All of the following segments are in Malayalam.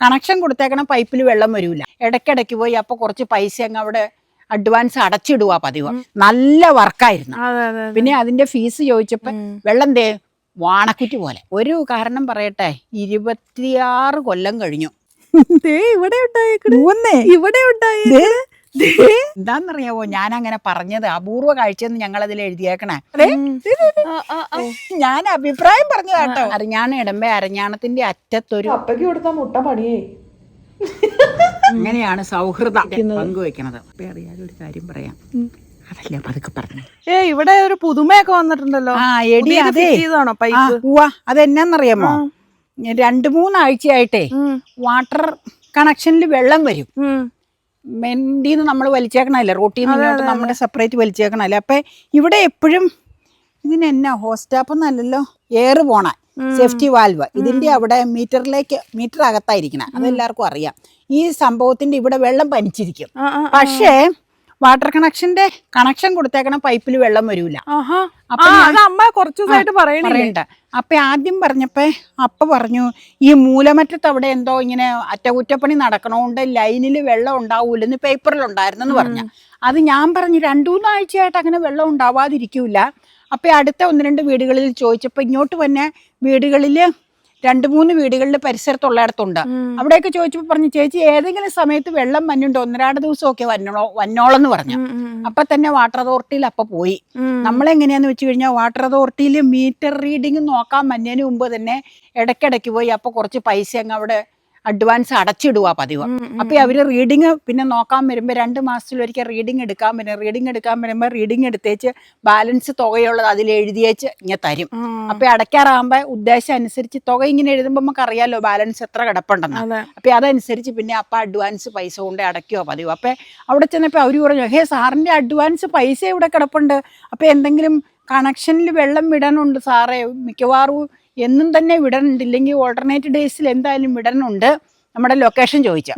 കണക്ഷൻ കൊടുത്തേക്കണ പൈപ്പിൽ വെള്ളം വരൂല. ഇടയ്ക്കിടയ്ക്ക് പോയി അപ്പൊ കുറച്ച് പൈസ അങ്ങ് അവിടെ അഡ്വാൻസ് അടച്ചിടുക പതിവ്. നല്ല വർക്കായിരുന്നു. പിന്നെ അതിന്റെ ഫീസ് ചോദിച്ചപ്പോ വെള്ളം വാണക്കുറ്റി പോലെ. ഒരു കാരണം പറയട്ടെ, 26 കൊല്ലം കഴിഞ്ഞു. എന്താന്നറിയാവോ, ഞാൻ അങ്ങനെ പറഞ്ഞത് അപൂർവ കാഴ്ചയെന്ന് ഞങ്ങൾ അതിൽ എഴുതിയേക്കണേ. ഞാൻ അഭിപ്രായം പറഞ്ഞതാട്ടോ. അരഞ്ഞാണ് ഇടമ്പേ അരഞ്ഞാണത്തിന്റെ അറ്റത്തൊരു അപ്പയ്ക്ക് കൊടുത്ത മുട്ട പണിയേ. അങ്ങനെയാണ് സൗഹൃദം പങ്കുവെക്കണത്. അപ്പൊ അറിയാതെ ഒരു കാര്യം പറയാം, അതല്ലേ പതുക്കെ പറഞ്ഞു. ഇവിടെ ഒരു പുതുമയൊക്കെ വന്നിട്ടുണ്ടല്ലോ. അതെന്നാന്നറിയാമോ, 2-3 ആഴ്ചയായിട്ടേ വാട്ടർ കണക്ഷനിൽ വെള്ളം വരും. മെൻഡിന്ന് നമ്മൾ വലിച്ചേക്കണല്ലേ, റോട്ടിൽ നിന്ന് നമ്മുടെ സെപ്പറേറ്റ് വലിച്ചേക്കണല്ലേ. അപ്പൊ ഇവിടെ എപ്പോഴും ഇതിനെന്നാ ഹോസ്റ്റാപ്പൊന്നല്ലല്ലോ, എയർ പോണ സേഫ്റ്റി വാൽവ് ഇതിന്റെ അവിടെ മീറ്റർ അകത്തായിരിക്കണം. അതെല്ലാവർക്കും അറിയാം. ഈ സംഭവത്തിന്റെ ഇവിടെ വെള്ളം പനിച്ചിരിക്കും. പക്ഷേ വാട്ടർ കണക്ഷൻ കൊടുത്തേക്കണ പൈപ്പിൽ വെള്ളം വരൂല. അമ്മ കുറച്ചു ദിവസമായിട്ട് പറയണ്ട. അപ്പൊ ആദ്യം പറഞ്ഞപ്പോ അപ്പ പറഞ്ഞു, ഈ മൂലമറ്റത്ത് അവിടെ എന്തോ ഇങ്ങനെ അറ്റകുറ്റപ്പണി നടക്കണോണ്ട് ലൈനിൽ വെള്ളം ഉണ്ടാവൂലെന്ന് പേപ്പറിലുണ്ടായിരുന്നെന്ന് പറഞ്ഞു. അത് ഞാൻ പറഞ്ഞു 2-3 ആഴ്ചയായിട്ട് അങ്ങനെ വെള്ളം ഉണ്ടാവാതിരിക്കൂല. അപ്പൊ അടുത്ത 1-2 വീടുകളിൽ ചോദിച്ചപ്പോ ഇങ്ങോട്ട് തന്നെ വീടുകളിൽ 2-3 വീടുകളിൽ പരിസരത്തുള്ളയിടത്തുണ്ട്. അവിടെയൊക്കെ ചോദിച്ചപ്പോൾ പറഞ്ഞു, ചേച്ചി ഏതെങ്കിലും സമയത്ത് വെള്ളം വന്നുണ്ടോ, 1-2 ദിവസമൊക്കെ വന്നോളെന്ന് പറഞ്ഞു. അപ്പൊ തന്നെ വാട്ടർ അതോറിറ്റിയിൽ അപ്പൊ പോയി. നമ്മളെങ്ങനെയാന്ന് വെച്ച് കഴിഞ്ഞാൽ വാട്ടർ അതോറിറ്റിയിൽ മീറ്റർ റീഡിങ് നോക്കാൻ വന്നതിന് മുമ്പ് തന്നെ ഇടയ്ക്കിടയ്ക്ക് പോയി അപ്പൊ കുറച്ച് പൈസ അങ്ങ് അവിടെ അഡ്വാൻസ് അടച്ചിടുക പതിവ്. അപ്പൊ അവര് റീഡിങ് പിന്നെ നോക്കാൻ വരുമ്പോ 2 മാസത്തിലൊരിക്കൽ റീഡിങ് എടുക്കാൻ വരുമ്പോ റീഡിങ് എടുത്തേച്ച് ബാലൻസ് തുകയുള്ളത് അതിൽ എഴുതിയേച്ച് ഇങ്ങനെ തരും. അപ്പൊ അടയ്ക്കാറാകുമ്പോ ഉദ്ദേശം അനുസരിച്ച് തുക ഇങ്ങനെ എഴുതുമ്പോ നമുക്ക് അറിയാലോ ബാലൻസ് എത്ര കിടപ്പുണ്ടെന്ന്. അപ്പൊ അതനുസരിച്ച് പിന്നെ അപ്പൊ അഡ്വാൻസ് പൈസ കൊണ്ട് അടയ്ക്കുവോ പതിവ്. അപ്പൊ അവിടെ ചെന്നപ്പോ അവര് പറഞ്ഞു, ഹേ സാറിന്റെ അഡ്വാൻസ് പൈസ ഇവിടെ കിടപ്പുണ്ട്, അപ്പൊ എന്തെങ്കിലും കണക്ഷനിൽ വെള്ളം വിടാനുണ്ട് സാറേ, മിക്കവാറും എന്നും തന്നെ വിടണുണ്ട്, ഇല്ലെങ്കിൽ ഓൾട്ടർനേറ്റ് ഡേയ്സിൽ എന്തായാലും വിടണുണ്ട്. നമ്മുടെ ലൊക്കേഷൻ ചോദിച്ചു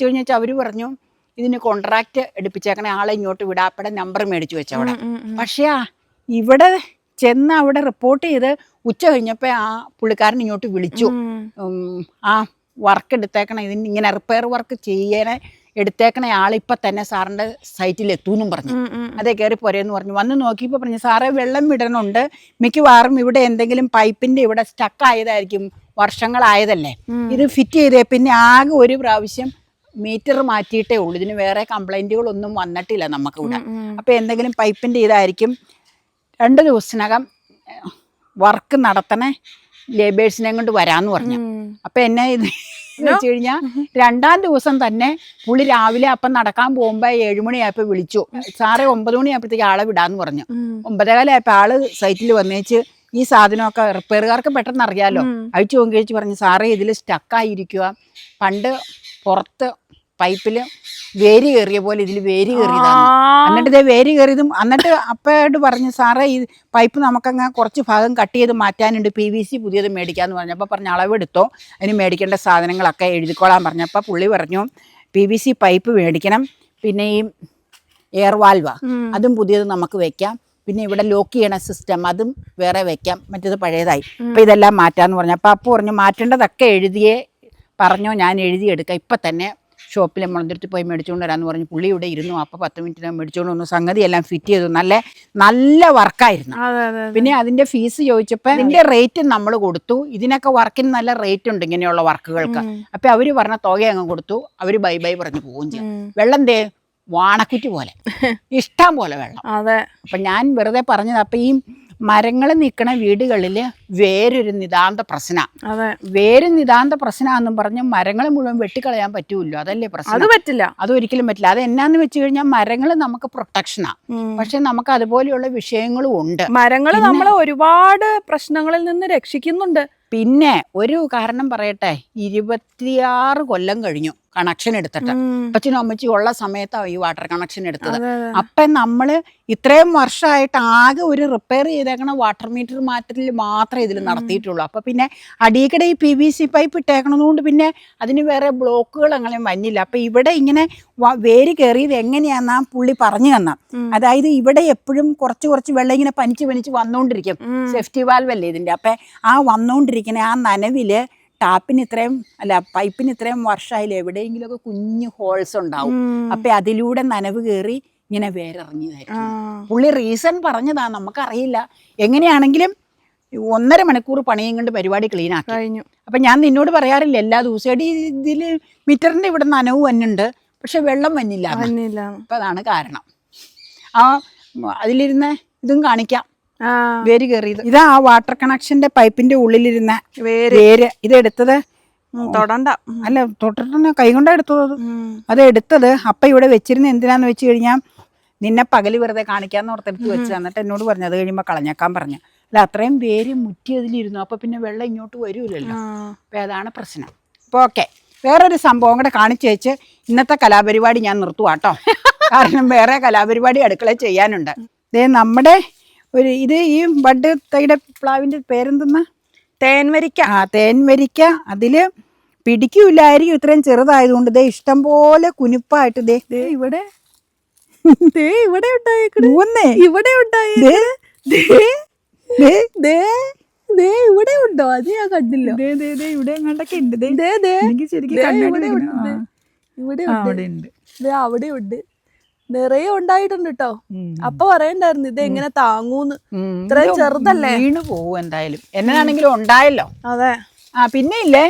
കഴിഞ്ഞാൽ അവര് പറഞ്ഞു, ഇതിന് കോൺട്രാക്ട് എടുപ്പിച്ചേക്കണ ആളെ ഇങ്ങോട്ട് വിടാപ്പടെ നമ്പർ മേടിച്ചു വെച്ചവിടെ. പക്ഷേ ഇവിടെ ചെന്ന് അവിടെ റിപ്പോർട്ട് ചെയ്ത് ഉച്ച കഴിഞ്ഞപ്പോ ആ പുള്ളിക്കാരൻ ഇങ്ങോട്ട് വിളിച്ചു, ആ വർക്ക് എടുത്തേക്കണ ഇതിന് ഇങ്ങനെ റിപ്പയർ വർക്ക് ചെയ്യാൻ എടുത്തേക്കണ ആളിപ്പം തന്നെ സാറിൻ്റെ സൈറ്റിൽ എത്തൂന്നും പറഞ്ഞു. അതേ കയറി പോരേന്ന് പറഞ്ഞു. വന്ന് നോക്കിയപ്പോൾ പറഞ്ഞു, സാറേ വെള്ളം വിടണുണ്ട്, മിക്കവാറും ഇവിടെ എന്തെങ്കിലും പൈപ്പിൻ്റെ ഇവിടെ സ്റ്റക്കായതായിരിക്കും, വർഷങ്ങളായതല്ലേ, ഇത് ഫിറ്റ് ചെയ്തേ പിന്നെ ആകെ ഒരു പ്രാവശ്യം മീറ്റർ മാറ്റിയിട്ടേ ഉള്ളൂ, ഇതിന് വേറെ കംപ്ലൈൻറ്റുകളൊന്നും വന്നിട്ടില്ല നമുക്കിവിടെ. അപ്പോൾ എന്തെങ്കിലും പൈപ്പിൻ്റെ ഇതായിരിക്കും, 2 ദിവസത്തിനകം വർക്ക് നടത്തണ ലേബേഴ്സിനെ കൊണ്ട് വരാമെന്ന് പറഞ്ഞു. അപ്പം എന്നെ ഇത് വെച്ച് കഴിഞ്ഞാൽ 2-ാം ദിവസം തന്നെ പുള്ളി രാവിലെ അപ്പം നടക്കാൻ പോകുമ്പോ 7 മണിയായപ്പോ വിളിച്ചു, സാറേ 9 മണിയായപ്പോഴത്തേക്ക് ആളെ വിടാന്ന് പറഞ്ഞു. 9:15 ആള് സൈറ്റിൽ വന്നേച്ച് ഈ സാധനമൊക്കെ റിപ്പയറുകാർക്ക് പെട്ടെന്ന് അറിയാലോ, അഴിച്ചു നോക്കി പറഞ്ഞു, സാറേ ഇതിൽ സ്റ്റക്കായിരിക്കുക, പണ്ട് പുറത്ത് പൈപ്പില് വേര് കയറിയ പോലെ ഇതിൽ വേര് കയറിയതാണ്. എന്നിട്ട് ഇതേ വേര് കയറിയതും എന്നിട്ട് അപ്പോഴായിട്ട് പറഞ്ഞു, സാറേ ഈ പൈപ്പ് നമുക്കങ്ങ് കുറച്ച് ഭാഗം കട്ട് ചെയ്ത് മാറ്റാനുണ്ട്, PVC പുതിയത് മേടിക്കാമെന്ന് പറഞ്ഞപ്പോൾ പറഞ്ഞു, അളവെടുത്തോ, അതിന് മേടിക്കേണ്ട സാധനങ്ങളൊക്കെ എഴുതിക്കോളാൻ പറഞ്ഞപ്പോൾ പുള്ളി പറഞ്ഞു, PVC പൈപ്പ് മേടിക്കണം, പിന്നെ ഈ എയർ വാൽവ് അതും പുതിയത് നമുക്ക് വെക്കാം, പിന്നെ ഇവിടെ ലോക്ക് ചെയ്യണ സിസ്റ്റം അതും വേറെ വെക്കാം, മറ്റേത് പഴയതായി, അപ്പം ഇതെല്ലാം മാറ്റാമെന്ന് പറഞ്ഞു. അപ്പോൾ അപ്പോൾ പറഞ്ഞു, മാറ്റേണ്ടതൊക്കെ പറഞ്ഞോ, ഞാൻ എഴുതിയെടുക്കാം, ഇപ്പം തന്നെ ഷോപ്പിൽ മുളന്തിരത്തിൽ പോയി മേടിച്ചുകൊണ്ട് വരാമെന്ന് പറഞ്ഞു. പുള്ളി ഇവിടെ ഇരുന്നു. അപ്പോൾ 10 മിനിറ്റിനകം മേടിച്ചുകൊണ്ട് വന്നു. സംഗതി എല്ലാം ഫിറ്റ് ചെയ്തു. നല്ല വർക്കായിരുന്നു. പിന്നെ അതിൻ്റെ ഫീസ് ചോദിച്ചപ്പോൾ ഇതിൻ്റെ റേറ്റ് നമ്മൾ കൊടുത്തു. ഇതിനൊക്കെ വർക്കിന് നല്ല റേറ്റ് ഉണ്ട് ഇങ്ങനെയുള്ള വർക്കുകൾക്ക്. അപ്പം അവർ പറഞ്ഞ തുക അങ്ങ് കൊടുത്തു. അവർ ബൈ പറഞ്ഞു പോവുകയും ചെയ്യും. വെള്ളം വാണക്കുറ്റി പോലെ ഇഷ്ടം പോലെ വെള്ളം. അപ്പം ഞാൻ വെറുതെ പറഞ്ഞത്, അപ്പം ഈ മരങ്ങൾ നിൽക്കണ വീടുകളിൽ വേരൊരു നിതാന്ത പ്രശ്നമാണ്. വേര് നിതാന്ത പ്രശ്നമാണെന്നും പറഞ്ഞ് മരങ്ങൾ മുഴുവൻ വെട്ടിക്കളയാൻ പറ്റൂല്ലോ, അതല്ലേ പ്രശ്നം. അത് പറ്റില്ല, അതൊരിക്കലും പറ്റില്ല. അത് എന്നാന്ന് വെച്ച് കഴിഞ്ഞാൽ മരങ്ങൾ നമുക്ക് പ്രൊട്ടക്ഷനാണ്, പക്ഷെ നമുക്ക് അതുപോലെയുള്ള വിഷയങ്ങളും ഉണ്ട്. മരങ്ങൾ നമ്മളെ ഒരുപാട് പ്രശ്നങ്ങളിൽ നിന്ന് രക്ഷിക്കുന്നുണ്ട്. പിന്നെ ഒരു കാരണം പറയട്ടെ, 26 കൊല്ലം കഴിഞ്ഞു കണക്ഷൻ എടുത്തിട്ട്. അപ്പച്ചനും അമ്മച്ചും ഉള്ള സമയത്താണ് ഈ വാട്ടർ കണക്ഷൻ എടുത്തത്. അപ്പം നമ്മള് ഇത്രയും വർഷമായിട്ട് ആകെ ഒരു റിപ്പയർ ചെയ്തേക്കണ വാട്ടർ മീറ്റർ മാറ്റത്തിൽ മാത്രമേ ഇതിൽ നടത്തിയിട്ടുള്ളൂ. അപ്പം പിന്നെ അടിയിക്കടെ ഈ PVC പൈപ്പ് ഇട്ടേക്കണതുകൊണ്ട് പിന്നെ അതിന് വേറെ ബ്ലോക്കുകൾ അങ്ങനെ വന്നില്ല. അപ്പം ഇവിടെ ഇങ്ങനെ വേര് കയറിയത് എങ്ങനെയാന്നാ പുള്ളി പറഞ്ഞു തന്ന. അതായത് ഇവിടെ എപ്പോഴും കുറച്ച് വെള്ളം ഇങ്ങനെ പനിച്ച് വന്നുകൊണ്ടിരിക്കും. സേഫ്റ്റി വാൽവ് അല്ലേ ഇതിൻ്റെ. അപ്പം ആ വന്നുകൊണ്ടിരിക്കുന്ന ആ നനവില് ടാപ്പിന് ഇത്രയും അല്ല പൈപ്പിന് ഇത്രയും വർഷമായില്ല, എവിടെയെങ്കിലുമൊക്കെ കുഞ്ഞു ഹോൾസ് ഉണ്ടാവും. അപ്പം അതിലൂടെ നനവ് കയറി ഇങ്ങനെ വേരിറങ്ങിയതായിരിക്കും. പുള്ളി റീസൺ പറഞ്ഞതാ, നമുക്കറിയില്ല. എങ്ങനെയാണെങ്കിലും 1.5 മണിക്കൂർ പണിയും കൊണ്ട് പരിപാടി ക്ലീൻ ആക്കി കഴിഞ്ഞു. അപ്പം ഞാൻ നിന്നോട് പറയാറില്ല എല്ലാ ദിവസവും ഇതിൽ മീറ്ററിൻ്റെ ഇവിടെ നനവ് വന്നുണ്ട്, പക്ഷെ വെള്ളം വന്നില്ല. അപ്പം അതാണ് കാരണം. അതിലിരുന്ന ഇതും കാണിക്കാം, വേര് കയറിയത്. ഇതാ ആ വാട്ടർ കണക്ഷന്റെ പൈപ്പിന്റെ ഉള്ളിലിരുന്ന വേര്. ഇതെടുത്തത് തൊടണ്ട, അല്ല തൊട്ടിട്ട് കൈ കൊണ്ടാ എടുത്തത്. അത് എടുത്തത് അപ്പ ഇവിടെ വെച്ചിരുന്ന എന്തിനാന്ന് വെച്ച് കഴിഞ്ഞാൽ നിന്നെ പകല് വെറുതെ കാണിക്കാന്ന് ഓർത്തെടുത്ത് വെച്ച് തന്നിട്ട് എന്നോട് പറഞ്ഞു അത് കഴിയുമ്പോൾ കളഞ്ഞേക്കാൻ പറഞ്ഞു. അല്ല അത്രയും വേര് മുറ്റിയതിലിരുന്നു, അപ്പൊ പിന്നെ വെള്ളം ഇങ്ങോട്ട് വരൂലല്ലോ. അപ്പൊ അതാണ് പ്രശ്നം. അപ്പൊ ഓക്കെ, വേറൊരു സംഭവം കൂടെ കാണിച്ചു വെച്ച് ഇന്നത്തെ കലാപരിപാടി ഞാൻ നിർത്തുവാട്ടോ. കാരണം വേറെ കലാപരിപാടി അടുക്കള ചെയ്യാനുണ്ട്. നമ്മുടെ ഇത് ഈ ബഡ് തൈയുടെ പ്ലാവിന്റെ പേരെന്തെന്നാ? തേൻവരിക്ക. തേൻവരിക്ക. അതില് പിടിക്കൂലായിരിക്കും ഇത്രയും ചെറുതായതുകൊണ്ട്. ദേ ഇഷ്ടം പോലെ കുനിപ്പായിട്ട് ദേ ഇവിടെ ഇവിടെ ഉണ്ടായേക്കണ്, ഇവിടെ ഇവിടെ ഉണ്ടോ? അത് ഞാൻ കണ്ടില്ല. ഇവിടെ എങ്ങോട്ടൊക്കെ ഉണ്ട്. ഇവിടെ ഉണ്ട്, അവിടെ ഉണ്ട്, നിറയെ ഉണ്ടായിട്ടുണ്ട് കേട്ടോ. അപ്പൊ പറയണ്ടായിരുന്നു ഇത് എങ്ങനെ താങ്ങൂന്ന്, ഇത്രയും ചെറുതല്ലേ. വീണ് പോവും എന്തായാലും, എന്നാണെങ്കിലും ഉണ്ടായല്ലോ. അതെ. പിന്നെ ഇല്ലേ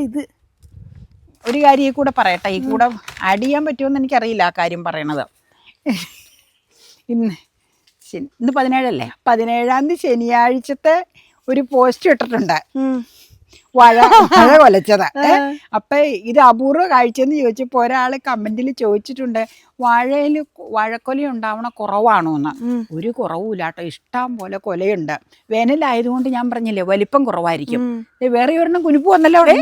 ഇത് ഒരു കാര്യം ഈ കൂടെ പറയട്ടെ, ഈ കൂടെ ആഡ് ചെയ്യാൻ പറ്റുമെന്ന് എനിക്കറിയില്ല ആ കാര്യം പറയണത്. ഇന്ന് 17 17-ാം തീയതി ശനിയാഴ്ചത്തെ ഒരു പോസ്റ്റ് ഇട്ടിട്ടുണ്ട്, വാഴ കൊലച്ചത്. അപ്പൊ ഇത് അപൂർവ കാഴ്ചയെന്ന് ചോദിച്ചപ്പോൾ ഒരാള് കമന്റിൽ ചോദിച്ചിട്ടുണ്ട്, വാഴക്കൊല ഉണ്ടാവണ കുറവാണോന്ന്. ഒരു കുറവുമില്ല കേട്ടോ, ഇഷ്ടം പോലെ കൊലയുണ്ട്. വേനലായതുകൊണ്ട് ഞാൻ പറഞ്ഞില്ലേ വലിപ്പം കുറവായിരിക്കും. വേറെ ഒരെണ്ണം കുനിപ്പ് വന്നല്ലോ അവിടെ.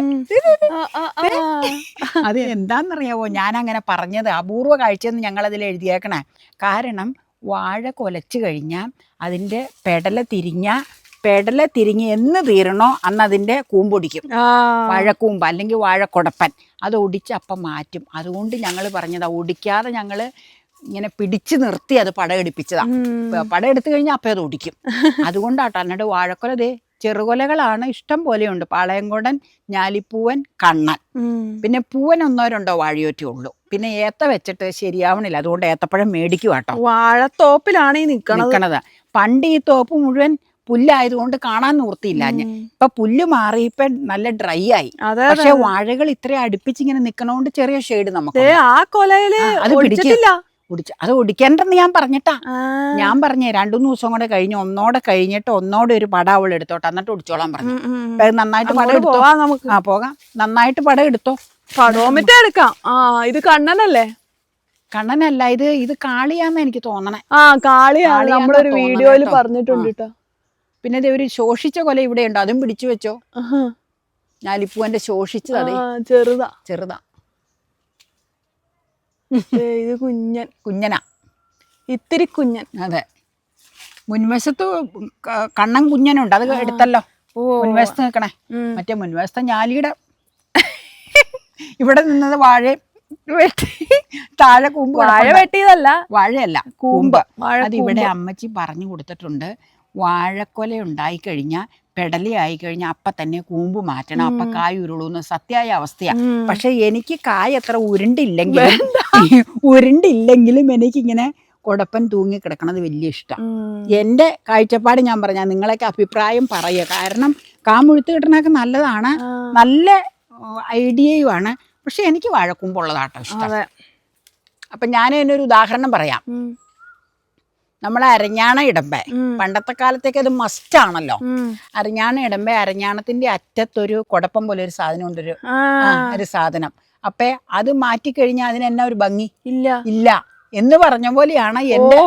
അത് എന്താന്നറിയാവോ ഞാൻ അങ്ങനെ പറഞ്ഞത്? അപൂർവ കാഴ്ചയെന്ന് ഞങ്ങളതിൽ എഴുതിയേക്കണേ. കാരണം വാഴ കൊലച്ചു കഴിഞ്ഞാൽ അതിൻ്റെ പെടല തിരിഞ്ഞ് എന്ന് തീരണോ അന്ന് അതിൻ്റെ കൂമ്പൊടിക്കും, വാഴക്കൂമ്പ് അല്ലെങ്കിൽ വാഴക്കൊടപ്പൻ. അത് ഒടിച്ച് അപ്പം മാറ്റും. അതുകൊണ്ട് ഞങ്ങൾ പറഞ്ഞതാ, ഒടിക്കാതെ ഞങ്ങൾ ഇങ്ങനെ പിടിച്ചു നിർത്തി അത് പടയെടുപ്പിച്ചതാ. പടയെടുത്തു കഴിഞ്ഞാൽ അപ്പം അത് ഒടിക്കും. അതുകൊണ്ടാട്ടോ. എന്നിട്ട് വാഴക്കൊല ദേ ചെറുകൊലകളാണ് ഇഷ്ടം പോലെയുണ്ട്. പാളയംകോടൻ, ഞാലിപ്പൂവൻ, കണ്ണൻ. പിന്നെ പൂവൻ 1-2 വാഴയോറ്റേ ഉള്ളൂ. പിന്നെ ഏത്ത വെച്ചിട്ട് ശരിയാവണില്ല, അതുകൊണ്ട് ഏത്തപ്പഴം മേടിക്കും കേട്ടോ. വാഴത്തോപ്പിലാണ് ഈ നിക്കണത്. പണ്ട് ഈ തോപ്പ് മുഴുവൻ പുല്ലായതുകൊണ്ട് കാണാൻ നിവൃത്തിയില്ല. ഇപ്പൊ പുല്ല് മാറി ഇപ്പൊ നല്ല ഡ്രൈ ആയി. പക്ഷെ വാഴകൾ ഇത്രയും അടുപ്പിച്ചിങ്ങനെ നിക്കണോണ്ട് ചെറിയ ഷെയ്ഡ് നമുക്ക്. ആ കൊലയില് അത് പിടിക്കില്ല. അത് ഒടിക്കേണ്ടെന്ന് ഞാൻ പറഞ്ഞിട്ടാ. ഞാൻ പറഞ്ഞേ 2-3 ദിവസം കൂടെ കഴിഞ്ഞ് ഒന്നോടെ കഴിഞ്ഞിട്ട് ഒരു പടം അവൾ എടുത്തോട്ടെ, എന്നിട്ട് ഒടിച്ചോളാൻ പറഞ്ഞു. നന്നായിട്ട് പടം എടുത്തോ. പോകാം, നന്നായിട്ട് പടം എടുത്തോ. പടോമിറ്റ് എടുക്കാം. ഇത് കണ്ണനല്ലേ? കണ്ണനല്ല, ഇത് കാളിയാന്ന് എനിക്ക് തോന്നണേ. കാളിയാണ്, നമ്മളൊരു വീഡിയോയില് പറഞ്ഞിട്ടുണ്ട് കേട്ടോ. പിന്നെ ഇത് ഒരു ശോഷിച്ച കൊല ഇവിടെ ഉണ്ട്, അതും പിടിച്ചു വെച്ചോ. ഞാലിപ്പൂവന്റെ ശോഷിച്ചത് അതെ, ചെറുതാ. ഇത് കുഞ്ഞനാ, ഇത്തിരി കുഞ്ഞൻ. അതെ. മുൻവശത്ത് കണ്ണൻ കുഞ്ഞനുണ്ട്, അത് എടുത്തല്ലോ. മുൻവശത്ത് നിൽക്കണേ. മറ്റേ മുൻവശത്തെ ഞാലിയുടെ ഇവിടെ നിന്നത് വാഴ വെട്ടി താഴെ കൂമ്പ്. വാഴ വെട്ടിയതല്ല, വാഴയല്ല കൂമ്പ്. അത് ഇവിടെ അമ്മച്ചി പറഞ്ഞു കൊടുത്തിട്ടുണ്ട്. വാഴക്കൊല ഉണ്ടായിക്കഴിഞ്ഞാൽ പെടലയായി കഴിഞ്ഞാൽ അപ്പം തന്നെ കൂമ്പ് മാറ്റണം, അപ്പം കായ് ഉരുളൂന്ന് സത്യമായ അവസ്ഥയാണ്. പക്ഷെ എനിക്ക് കായ് അത്ര ഉരുണ്ടില്ലെങ്കിലും എനിക്കിങ്ങനെ കുടപ്പൻ തൂങ്ങി കിടക്കണത് വലിയ ഇഷ്ടം. എൻ്റെ കാഴ്ചപ്പാട് ഞാൻ പറഞ്ഞാൽ നിങ്ങളൊക്കെ അഭിപ്രായം പറയുക. കാരണം കാമുഴുത്ത് കിട്ടണൊക്കെ നല്ലതാണ്, നല്ല ഐഡിയയുമാണ്. പക്ഷെ എനിക്ക് വാഴക്കൂമ്പുള്ളതാട്ടോ ഇഷ്ടം. അപ്പം ഞാൻ ഇതിനൊരു ഉദാഹരണം പറയാം. നമ്മളെ അരഞ്ഞാണ ഇടമ്പേ, പണ്ടത്തെ കാലത്തേക്ക് അത് മസ്റ്റ് ആണല്ലോ. അരഞ്ഞാണ ഇടമ്പേ, അരഞ്ഞാണത്തിന്റെ അറ്റത്തൊരു കുടപ്പം പോലെ ഒരു സാധനം ഉണ്ട്, ഒരു സാധനം. അപ്പൊ അത് മാറ്റിക്കഴിഞ്ഞാൽ അതിനെന്നാ ഒരു ഭംഗി ഇല്ല എന്ന് പറഞ്ഞ പോലെയാണ് എന്റെ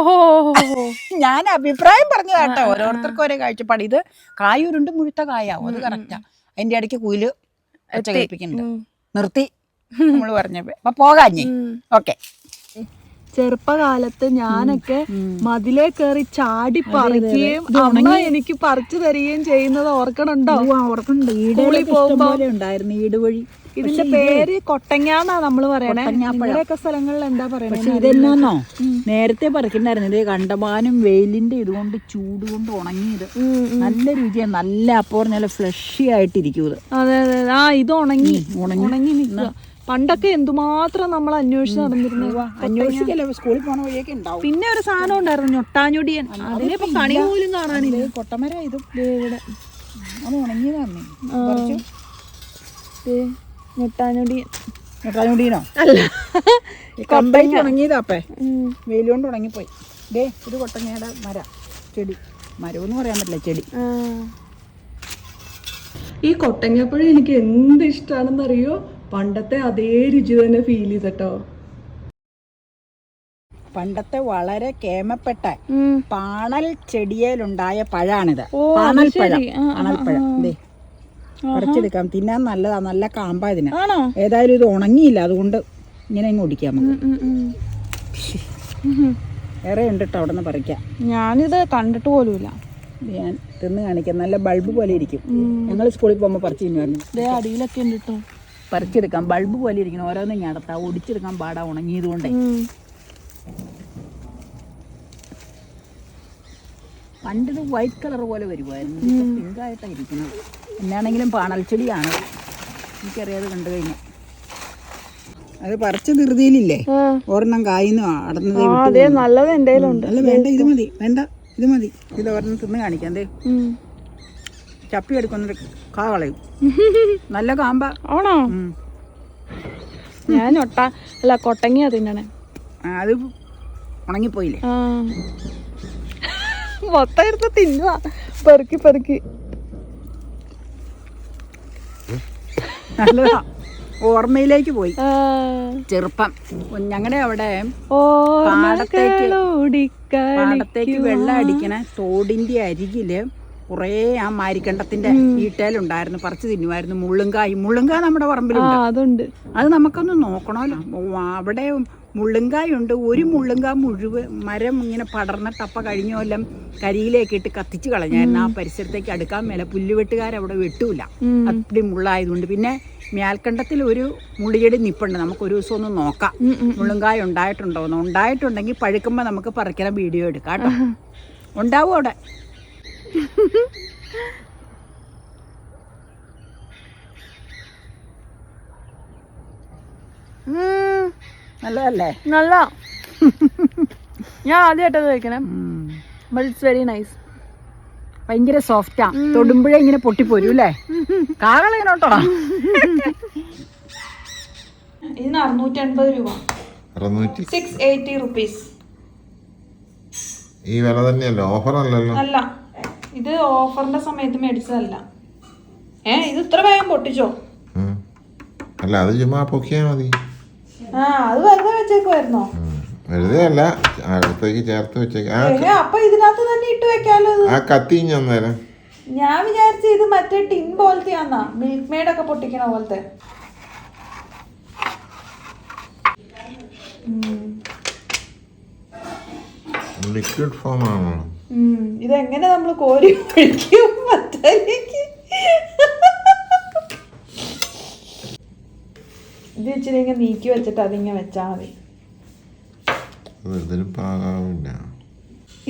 ഞാൻ അഭിപ്രായം പറഞ്ഞതാട്ടോ. ഓരോരുത്തർക്കും ഓരോ കാഴ്ചപ്പാട്. ഇത് കായുരുണ്ട് മുഴുത്ത കായാവും, അത് കറക്റ്റാ. അതിന്റെ ഇടയ്ക്ക് കുയില് ഒച്ച കേൾപ്പിക്കുന്നുണ്ട്. നിർത്തി നമ്മൾ പറഞ്ഞപ്പോ. അപ്പൊ പോകാഞ്ഞേ. ഓക്കെ, ചെറുപ്പകാലത്ത് ഞാനൊക്കെ മതിലേ കയറി ചാടി പറിക്കുകയും അമ്മ എനിക്ക് പറിച്ചു തരികയും ചെയ്യുന്നത് ഓർക്കണുണ്ടോ? ഓർക്കണുണ്ട്. ഈടുകളി പോകുമ്പോ ഉണ്ടായിരുന്നു, ഈട് വഴി. ഇതിന്റെ പേര് കൊട്ടങ്ങാന്നാ നമ്മള് പറയണേ. നിങ്ങളുടെയൊക്കെ സ്ഥലങ്ങളിൽ എന്താ പറയണേ? പക്ഷെ ഇതെന്നാന്നോ നേരത്തെ പറിക്കണ്ടായിരുന്നു. ഇത് കണ്ടമാനം വെയിലിന്റെ ഇതുകൊണ്ട് ചൂട് കൊണ്ട് ഉണങ്ങിയത്. നല്ല രുചിയാണ്, നല്ല അപ്പോൾ നല്ല ഫ്ലഷി ആയിട്ടിരിക്കും ഇത്. അതെ അതെ. ആ ഇത് ഉണങ്ങി ഉണങ്ങി നിൽക്കുക. പണ്ടൊക്കെ എന്തുമാത്രം നമ്മൾ അന്വേഷിച്ച് നടന്നിരുന്നു. അന്വേഷിക്കല്ലേ, സ്കൂളിൽ പോണ വഴിയൊക്കെ ഉണ്ടാവും. പിന്നെ ഒരു സാധനം ഉണ്ടായിരുന്നു, ഞൊട്ടാഞ്ഞൊടിയൻ. അതിനെ ഇപ്പൊ കണി പോലും കാണാനില്ല. കൊട്ടമര ഇതും ഇവിടെ അത് ഉണങ്ങിയതാന്നേ. ഞൊട്ടാഞ്ഞൊടിയനോ അല്ല, കമ്പൈറ്റ് ഉണങ്ങിയതാപ്പേ, വെയിൽ കൊണ്ട് ഉണങ്ങിപ്പോയി. ദേ ഇത് കൊട്ടങ്ങയുടെ ചെടി, മരമെന്ന് പറയാൻ പറ്റില്ല, ചെടി. ഈ കൊട്ടങ്ങപ്പഴം എനിക്ക് എന്ത് ഇഷ്ടമാണെന്നറിയോ? പണ്ടത്തെ അതേ രുചി തന്നെ ഫീൽ ചെയ്തട്ടോ. പണ്ടത്തെ വളരെ കേമപ്പെട്ട പാണൽ ചെടിയിലുണ്ടായ പഴാണിത്. പാണൽപ്പഴം. ദേ പറിച്ചെടുക്കാം, തിന്നാൻ നല്ലതാ, നല്ല കാമ്പാ ഇതിന്. ഏതായാലും ഇത് ഉണങ്ങിയില്ല, അതുകൊണ്ട് ഇങ്ങനെ ഇങ്ങ് ഒടിക്കാം നമുക്ക്. വേറെ ഉണ്ട് കേട്ടോ, അവിടെ നിന്ന് പറിക്കാം. ഞാനിത് കണ്ടിട്ട് പോലുമില്ല. ഞാൻ തിന്ന് കാണിക്കാം, നല്ല ബൾബ് പോലെ ഇരിക്കും. ഞങ്ങൾ സ്കൂളിൽ പോകുമ്പോൾ പറിച്ചു തിന്നുമായിരുന്നു. അടിയിലൊക്കെ ഉണ്ട് കേട്ടോ. പറിച്ചെടുക്കാം, ബൾബ് പോലെ ഇരിക്കണം. ഓരോന്നും ഞടത്താം, ഒടിച്ചെടുക്കാൻ പാടാ ഉണങ്ങിയത് കൊണ്ടേ. പണ്ടിത് വൈറ്റ് കളർ പോലെ വരുമായിരുന്നു, പിങ്കായിട്ടാണ് ഇരിക്കുന്നത്. എന്നാണെങ്കിലും പാണൽച്ചെടിയാണ്, എനിക്കറിയാതെ കണ്ടു കഴിഞ്ഞാൽ. അത് പറിച്ച ധൃതിയിലില്ലേ ഒരെണ്ണം കായിന്ന് അടന്നത്. നല്ലത് എൻ്റെ കയ്യിലുണ്ട്. അല്ല വേണ്ട, ഇത് മതി, വേണ്ട ഇത് മതി. ഇത് ഒരെണ്ണം തിന്ന് കാണിക്കാം. ദേ ചപ്പി എടുക്കുന്നൊരു കാ കളയും, നല്ല കാമ്പ. ആണോ? ഞാൻ കൊട്ടങ്ങിയാ തിന്നണേ. അത് ഉണങ്ങിപ്പോയില്ലേ, മൊത്തം എടുത്ത് തിന്നുക, പെറുക്കി പെറുക്കി. നല്ലതാ, ഓർമ്മയിലേക്ക് പോയി ചെറുപ്പം. ഞങ്ങളുടെ അവിടെ പാടത്തേക്ക് വെള്ളം അടിക്കണ തോടിന്റെ അരികില് കുറേ ആ മാരിക്കണ്ടത്തിന്റെ ഈട്ടയിലുണ്ടായിരുന്നു, പറിച്ച് തിന്നുമായിരുന്നു. മുള്ളുങ്കായ് നമ്മുടെ പറമ്പിലുണ്ട്. അത് നമുക്കൊന്ന് നോക്കണമല്ലോ. അവിടെ മുള്ളുങ്കായുണ്ട്. ഒരു മുള്ളുങ്കാ മുഴുവൻ മരം ഇങ്ങനെ പടർന്നിട്ടപ്പ കഴിഞ്ഞ കൊല്ലം കരിയിലേക്ക് ഇട്ട് കത്തിച്ച് കളഞ്ഞായിരുന്നു. ആ പരിസരത്തേക്ക് അടുക്കാൻ മേലെ പുല്ലുവെട്ടുകാരവിടെ വെട്ടൂല, അപ്പടി മുള്ളായതുകൊണ്ട്. പിന്നെ മേൽക്കണ്ടത്തിൽ ഒരു മുള്ളിയുടെ നിപ്പുണ്ട്, നമുക്കൊരു ദിവസം ഒന്ന് നോക്കാം മുള്ളുങ്കായ ഉണ്ടായിട്ടുണ്ടോന്ന്. ഉണ്ടായിട്ടുണ്ടെങ്കിൽ പഴുക്കുമ്പോൾ നമുക്ക് പറിക്കണം, വീഡിയോ എടുക്കാം കേട്ടോ. ഉണ്ടാവും അവിടെ. നല്ലതല്ലേ? നല്ല. ഞാൻ ആദ്യമായിട്ടത് കഴിക്കണേ. But it's very nice. ഭയങ്കര സോഫ്റ്റാ, തൊടുമ്പുഴ ഇങ്ങനെ പൊട്ടിപ്പോരും അല്ലേ? കാകളേനോട്ടോ. ഇതിന് 650 രൂപ, 680 റുപ്പീസ്. ഈ വില തന്നെയല്ലോ, ഓഫർ അല്ലല്ലോ. അല്ല, ഇത് ഓഫറിന്റെ സമയത്ത് മേടിച്ചതല്ല. ഇത് ഇത്ര വേഗം പൊട്ടിച്ചോ? അല്ല, അത് ചുമ്മാ പൊക്കിയാ മതി. അത് വെറുതെ വെച്ചേക്കുവായിരുന്നോ? വെറുതെ അല്ല, അകത്തേക്ക് ചേർത്ത് വെച്ചേക്ക. അപ്പൊ ഇതിനകത്ത് തന്നെ ഇട്ട് വെക്കാലോ. ആ കത്തി അന്നേരം ഞാൻ വിചാരിച്ചു ഇത് മറ്റേ ടിൻ പോലത്തെ ആന്നാ, മിൽക്ക് മെയ്ഡ് ഒക്കെ പൊട്ടിക്കണ പോലത്തെ. ലിക്വിഡ് ഫോം ആണോ? ഇതെങ്ങനെ നമ്മൾ കോരി ഒഴിക്കും മറ്റേക്ക്? ഇത് ഇച്ചിരി ഇങ്ങനെ നീക്കി വെച്ചിട്ട് അതിങ്ങനെ വെച്ചാ മതി.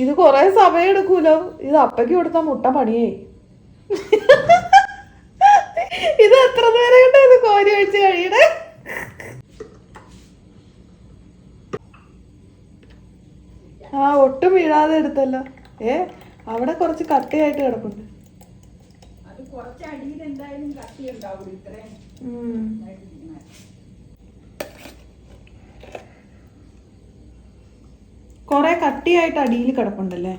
ഇത് കൊറേ സമയം എടുക്കൂലോ. ഇത് അപ്പയ്ക്ക് കൊടുത്ത മുട്ട പണിയായി. ഇത് എത്ര നേരം കൊണ്ട് ഇത് കോരി ഒഴിച്ച് കഴിയണേ? ഒട്ടും വീഴാതെ എടുത്തല്ലോ. അവിടെ കുറച്ച് കട്ടിയായിട്ട് കിടപ്പുണ്ട്. കൊറേ കട്ടിയായിട്ട് അടിയിൽ കിടപ്പുണ്ടല്ലേ?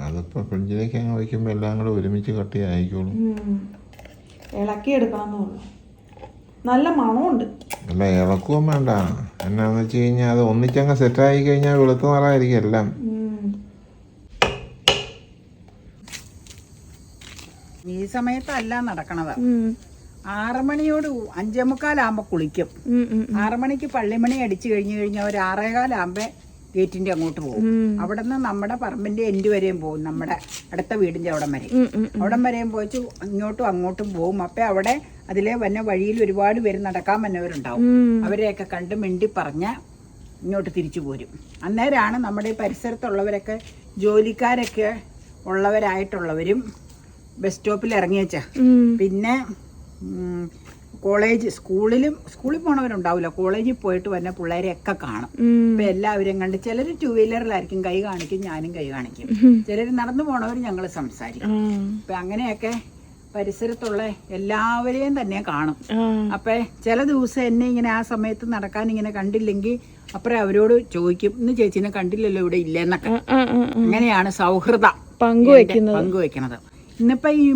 അതിപ്പോ ഫ്രിഡ്ജിലേക്ക് അങ്ങ് വയ്ക്കുമ്പോ എല്ലാം കൂടെ ഒരുമിച്ച് കട്ടിയായിക്കോളും. ഇളക്കി എടുക്കണമെന്നേ ഉള്ളൂ. നല്ല മണമുണ്ട്. അല്ല, ഇളക്കുവും വേണ്ട. എന്നാന്ന് വെച്ച് കഴിഞ്ഞാൽ അത് ഒന്നിച്ചങ്ങ് സെറ്റായി കഴിഞ്ഞാൽ വെളുത്ത നിറമായിരിക്കും എല്ലാം. ഈ സമയത്തല്ല നടക്കണത്. 6 മണിയോട് 5:45 കുളിക്കും. 6 മണിക്ക് പള്ളിമണി അടിച്ചു കഴിഞ്ഞാൽ ഒരു 6:15 ഗേറ്റിന്റെ അങ്ങോട്ട് പോകും. അവിടെ നിന്ന് നമ്മുടെ പറമ്പിന്റെ എൻഡ് വരെയും പോകും, നമ്മുടെ അടുത്ത വീടിന്റെ അവിടം വരെയും പോയിട്ട് ഇങ്ങോട്ടും അങ്ങോട്ടും പോകും. അപ്പൊ അവിടെ അതിലെ വന്ന വഴിയിൽ ഒരുപാട് പേര് നടക്കാൻ വന്നവരുണ്ടാവും. അവരെയൊക്കെ കണ്ട് മിണ്ടി പറഞ്ഞ ഇങ്ങോട്ട് തിരിച്ചു പോരും. അന്നേരമാണ് നമ്മുടെ ഈ പരിസരത്തുള്ളവരൊക്കെ ജോലിക്കാരൊക്കെ ഉള്ളവരായിട്ടുള്ളവരും ബസ് സ്റ്റോപ്പിൽ ഇറങ്ങി വെച്ച. പിന്നെ സ്കൂളിൽ പോണവരുണ്ടാവില്ല, കോളേജിൽ പോയിട്ട് വന്ന പിള്ളേരെയൊക്കെ കാണും. അപ്പൊ എല്ലാവരും കണ്ട് ചിലർ 2 വീലറിലായിരിക്കും, കൈ കാണിക്കും, ഞാനും കൈ കാണിക്കും. ചിലർ നടന്നു പോണവർ ഞങ്ങൾ സംസാരിക്കും. അപ്പൊ അങ്ങനെയൊക്കെ പരിസരത്തുള്ള എല്ലാവരെയും തന്നെ കാണും. അപ്പൊ ചില ദിവസം എന്നെ ഇങ്ങനെ ആ സമയത്ത് നടക്കാൻ ഇങ്ങനെ കണ്ടില്ലെങ്കിൽ അപ്പുറം അവരോട് ചോദിക്കും, ഇന്ന് ചേച്ചീനെ കണ്ടില്ലല്ലോ ഇവിടെ ഇല്ലെന്നൊക്കെ. അങ്ങനെയാണ് സൗഹൃദം പങ്കുവെക്കണത്. ഇന്നിപ്പോ ഈ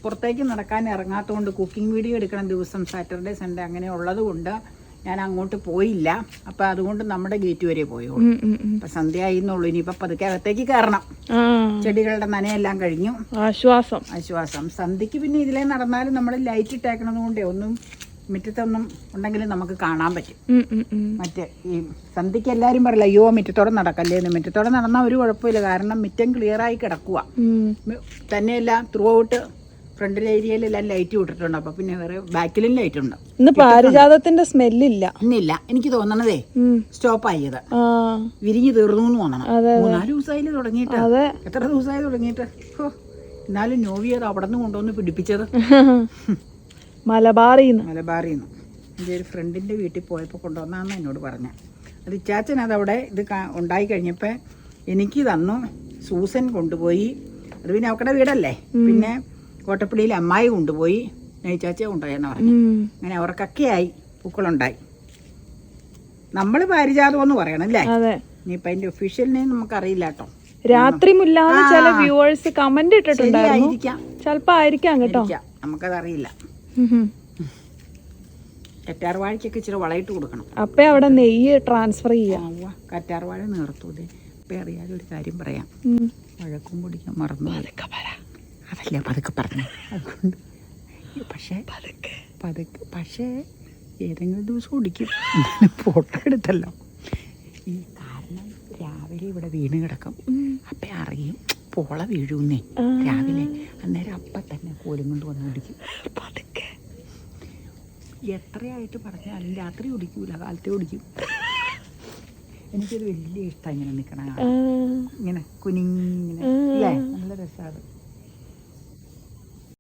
പുറത്തേക്ക് നടക്കാൻ ഇറങ്ങാത്തതുകൊണ്ട് കുക്കിംഗ് വീഡിയോ എടുക്കണം ദിവസം സാറ്റർഡേ സൺഡേ അങ്ങനെ ഉള്ളത് കൊണ്ട് ഞാൻ അങ്ങോട്ട് പോയില്ല. അപ്പൊ അതുകൊണ്ട് നമ്മുടെ ഗേറ്റ് വരെ പോയോളൂ. അപ്പൊ സന്ധ്യ ആയിന്നുള്ളൂ, ഇനിയിപ്പൊ പതുക്കെ അകത്തേക്ക് കയറണം. ചെടികളുടെ നനയെല്ലാം കഴിഞ്ഞു. ആശ്വാസം. സന്ധ്യക്ക് പിന്നെ ഇതിലേ നടന്നാലും നമ്മൾ ലൈറ്റ് ഇട്ടേക്കണത് കൊണ്ടേ ഒന്നും മുറ്റത്തൊന്നും ഉണ്ടെങ്കിലും നമുക്ക് കാണാൻ പറ്റും. മറ്റേ ഈ സന്ധ്യക്ക് എല്ലാരും പറയില്ല, അയ്യോ മുറ്റത്തോടെ നടക്കല്ലേന്ന്. മുറ്റത്തോടെ നടന്നാൽ ഒരു കുഴപ്പമില്ല, കാരണം മുറ്റം ക്ലിയർ ആയി കിടക്കുക. തന്നെയല്ല ത്രൂ ഔട്ട് ഫ്രണ്ട് ഏരിയയിലെല്ലാം ലൈറ്റ് വിട്ടിട്ടുണ്ട്. അപ്പൊ പിന്നെ വേറെ ബാക്കിലും ലൈറ്റ് ഉണ്ട്. ഇന്ന് പാരിജാതത്തിന്റെ സ്മെല്ലില്ല. ഇന്നില്ല. എനിക്ക് തോന്നണതേ സ്റ്റോപ്പ് ആയത്, വിരിഞ്ഞു തീർന്നു എന്ന് തോന്നണം. 3-4 ദിവസമായില് തുടങ്ങിയിട്ട്. എത്ര ദിവസമായി തുടങ്ങിയിട്ട്? എന്നാലും നോവിയത് അവിടെ നിന്ന് കൊണ്ടുവന്ന് പിടിപ്പിച്ചത് മലബാറിന്ന്. എൻ്റെ ഒരു ഫ്രണ്ടിന്റെ വീട്ടിൽ പോയപ്പോൾ കൊണ്ടുവന്നാന്ന് എന്നോട് പറഞ്ഞ. അത് ഇച്ചാച്ചൻ അതവിടെ ഇത് ഉണ്ടായി കഴിഞ്ഞപ്പോൾ എനിക്ക് തന്നു. സൂസൻ കൊണ്ടുപോയി. അത് പിന്നെ അവക്കടെ വീടല്ലേ. പിന്നെ കോട്ടപ്പള്ളിയിൽ അമ്മായി കൊണ്ടുപോയി. നെയ്ച്ചാച്ച കൊണ്ടുപോയെന്ന് പറഞ്ഞു. അങ്ങനെ അവർക്കൊക്കെ ആയി പൂക്കളുണ്ടായി. നമ്മൾ പാരിജാതം എന്ന് പറയണം അല്ലേ? ഇനിയിപ്പം അതിന്റെ ഒഫീഷ്യൽ നെയിം നമുക്കറിയില്ല കേട്ടോ. രാത്രി മുല്ലാന്ന് ചില വ്യൂവേഴ്സ് കമന്റ് ഇട്ടിട്ടുണ്ടായിരുന്നു. ചിലപ്പോ ആയിരിക്കാം കേട്ടോ, നമുക്കതറിയില്ല. കറ്റാർവാഴക്കൊക്കെ ഇച്ചിരി വളയിട്ട് കൊടുക്കണം. അപ്പൊ അവിടെ നെയ്യ് ട്രാൻസ്ഫർ ചെയ്യാം. കറ്റാർവാഴ നേർത്തൂതേ. ഇപ്പൊ അറിയാതെ ഒരു കാര്യം പറയാം, വഴക്കും പൊടിക്കാൻ മറന്നു. അതല്ലേ പതുക്കെ പറഞ്ഞു. അതുകൊണ്ട് പക്ഷേ ഏതെങ്കിലും ദിവസം കുടിക്കും. ഫോട്ടോ എടുത്തല്ലോ. ഈ കാരണം രാവിലെ ഇവിടെ വീണ് കിടക്കും. അപ്പം അറിയും പോള വീഴുന്നേ രാവിലെ. അന്നേരം അപ്പം തന്നെ കോലും കൊണ്ട് വന്ന് കുടിക്കും. പതുക്കെ എത്രയായിട്ട് പറഞ്ഞാലും രാത്രി കുടിക്കൂല, കാലത്തെ കുടിക്കും. എനിക്കൊരു വലിയ ഇഷ്ടം ഇങ്ങനെ നിൽക്കണ, ഇങ്ങനെ കുനിങ്ങനെ അല്ലേ, നല്ല രസമാണ്.